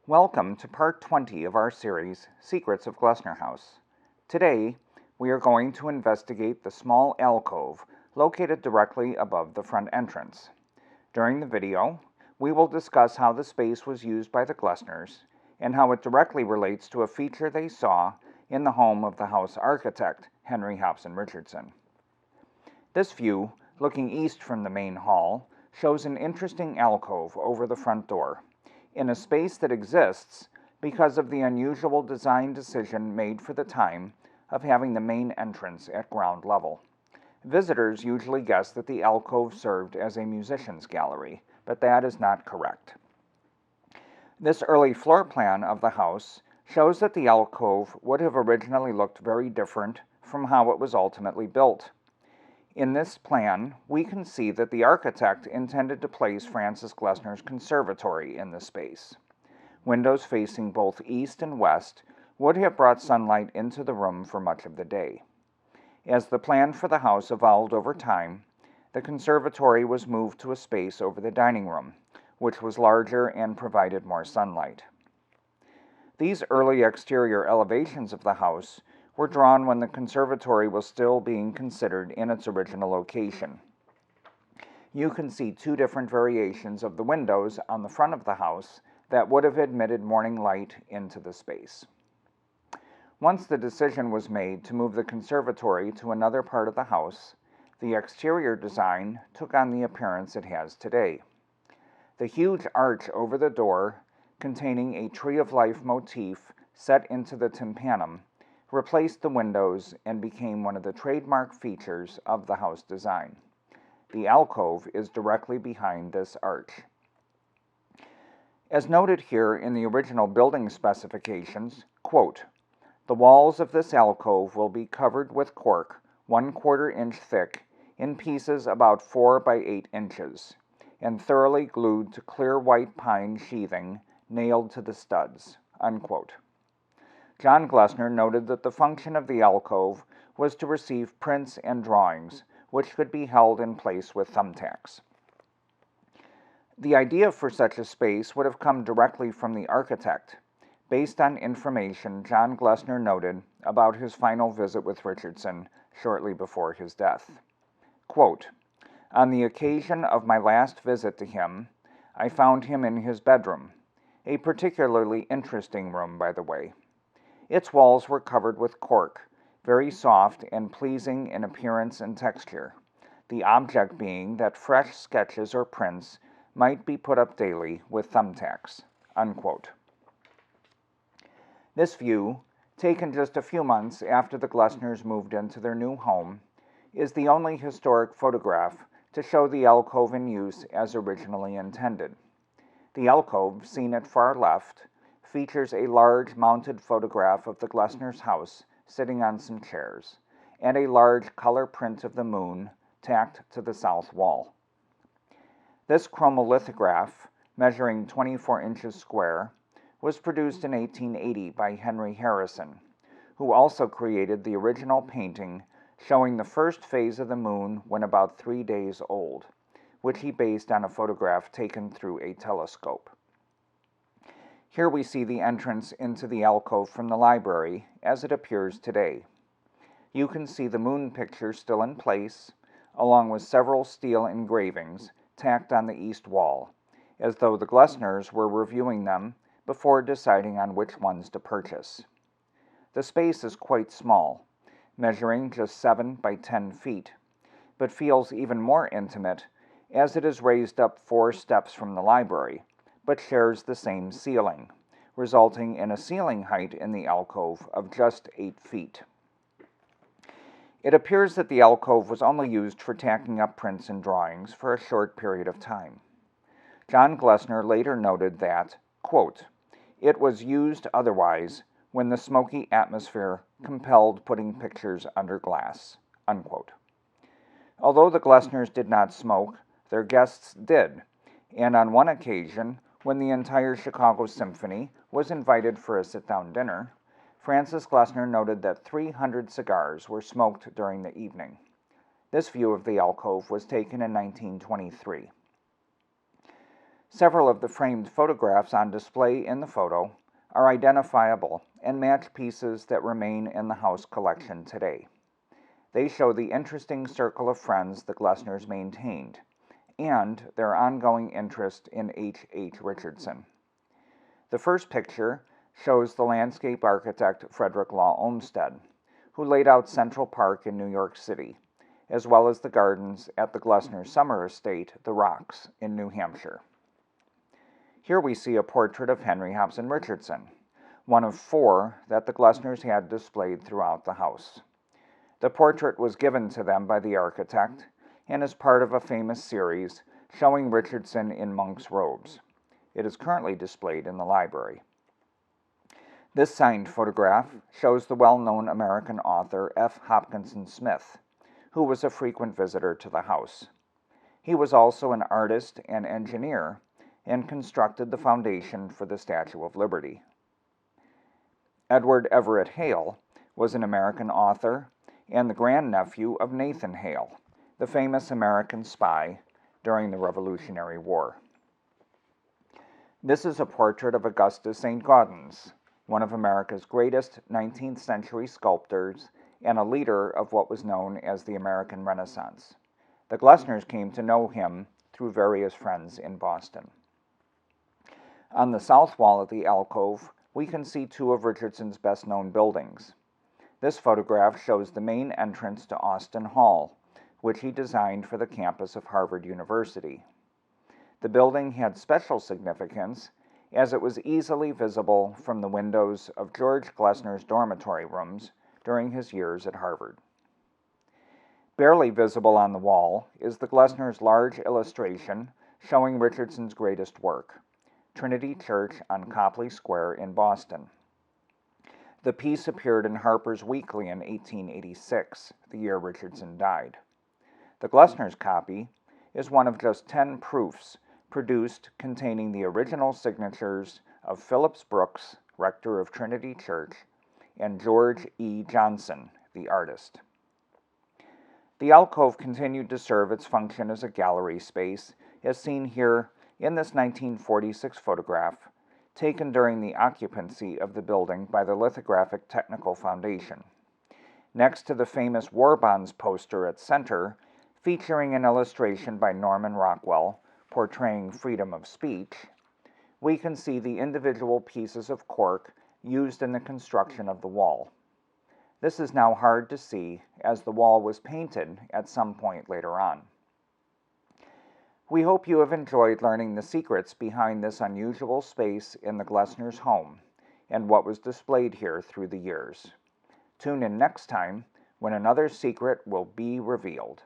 Welcome to part 20 of our series, Secrets of Glessner House. Today, we are going to investigate the small alcove located directly above the front entrance. During the video, we will discuss how the space was used by the Glessners and how it directly relates to a feature they saw in the home of the house architect, Henry Hobson Richardson. This view, looking east from the main hall, shows an interesting alcove over the front door, in a space that exists because of the unusual design decision made for the time of having the main entrance at ground level. Visitors usually guess that the alcove served as a musician's gallery, but that is not correct. This early floor plan of the house shows that the alcove would have originally looked very different from how it was ultimately built. In this plan, we can see that the architect intended to place Francis Glessner's conservatory in the space. Windows facing both east and west would have brought sunlight into the room for much of the day. As the plan for the house evolved over time, the conservatory was moved to a space over the dining room, which was larger and provided more sunlight. These early exterior elevations of the house were drawn when the conservatory was still being considered in its original location. You can see two different variations of the windows on the front of the house that would have admitted morning light into the space. Once the decision was made to move the conservatory to another part of the house, the exterior design took on the appearance it has today. The huge arch over the door, containing a tree of life motif set into the tympanum, replaced the windows and became one of the trademark features of the house design. The alcove is directly behind this arch. As noted here in the original building specifications, quote, "The walls of this alcove will be covered with cork 1/4 inch thick in pieces about 4 by 8 inches, and thoroughly glued to clear white pine sheathing nailed to the studs," unquote. John Glessner noted that the function of the alcove was to receive prints and drawings, which could be held in place with thumbtacks. The idea for such a space would have come directly from the architect, based on information John Glessner noted about his final visit with Richardson shortly before his death. Quote, "On the occasion of my last visit to him, I found him in his bedroom, a particularly interesting room, by the way. Its walls were covered with cork, very soft and pleasing in appearance and texture, the object being that fresh sketches or prints might be put up daily with thumbtacks," unquote. This view, taken just a few months after the Glessners moved into their new home, is the only historic photograph to show the alcove in use as originally intended. The alcove, seen at far left, features a large mounted photograph of the Glessners' house sitting on some chairs, and a large color print of the moon tacked to the south wall. This chromolithograph, measuring 24 inches square, was produced in 1880 by Henry Harrison, who also created the original painting showing the first phase of the moon when about 3 days old, which he based on a photograph taken through a telescope. Here we see the entrance into the alcove from the library as it appears today. You can see the moon picture still in place, along with several steel engravings tacked on the east wall, as though the Glessners were reviewing them before deciding on which ones to purchase. The space is quite small, measuring just 7 by 10 feet, but feels even more intimate as it is raised up 4 steps from the library, but shares the same ceiling, resulting in a ceiling height in the alcove of just 8 feet. It appears that the alcove was only used for tacking up prints and drawings for a short period of time. John Glessner later noted that, quote, "It was used otherwise when the smoky atmosphere compelled putting pictures under glass," unquote. Although the Glessners did not smoke, their guests did, and on one occasion, when the entire Chicago Symphony was invited for a sit-down dinner, Francis Glessner noted that 300 cigars were smoked during the evening. This view of the alcove was taken in 1923. Several of the framed photographs on display in the photo are identifiable and match pieces that remain in the house collection today. They show the interesting circle of friends the Glessners maintained, and their ongoing interest in H. Richardson. The first picture shows the landscape architect Frederick Law Olmsted, who laid out Central Park in New York City, as well as the gardens at the Glessner summer estate, The Rocks, in New Hampshire. Here we see a portrait of Henry Hobson Richardson, one of 4 that the Glessners had displayed throughout the house. The portrait was given to them by the architect and is part of a famous series showing Richardson in monk's robes. It is currently displayed in the library. This signed photograph shows the well-known American author F. Hopkinson Smith, who was a frequent visitor to the house. He was also an artist and engineer and constructed the foundation for the Statue of Liberty. Edward Everett Hale was an American author and the grandnephew of Nathan Hale, the famous American spy during the Revolutionary War. This is a portrait of Augustus St. Gaudens, one of America's greatest 19th century sculptors and a leader of what was known as the American Renaissance. The Glessners came to know him through various friends in Boston. On the south wall of the alcove, we can see 2 of Richardson's best-known buildings. This photograph shows the main entrance to Austin Hall, which he designed for the campus of Harvard University. The building had special significance as it was easily visible from the windows of George Glessner's dormitory rooms during his years at Harvard. Barely visible on the wall is the Glessners' large illustration showing Richardson's greatest work, Trinity Church on Copley Square in Boston. The piece appeared in Harper's Weekly in 1886, the year Richardson died. The Glessners' copy is one of just 10 proofs produced containing the original signatures of Phillips Brooks, rector of Trinity Church, and George E. Johnson, the artist. The alcove continued to serve its function as a gallery space, as seen here in this 1946 photograph, taken during the occupancy of the building by the Lithographic Technical Foundation. Next to the famous War Bonds poster at center, featuring an illustration by Norman Rockwell portraying freedom of speech, we can see the individual pieces of cork used in the construction of the wall. This is now hard to see as the wall was painted at some point later on. We hope you have enjoyed learning the secrets behind this unusual space in the Glessners' home and what was displayed here through the years. Tune in next time when another secret will be revealed.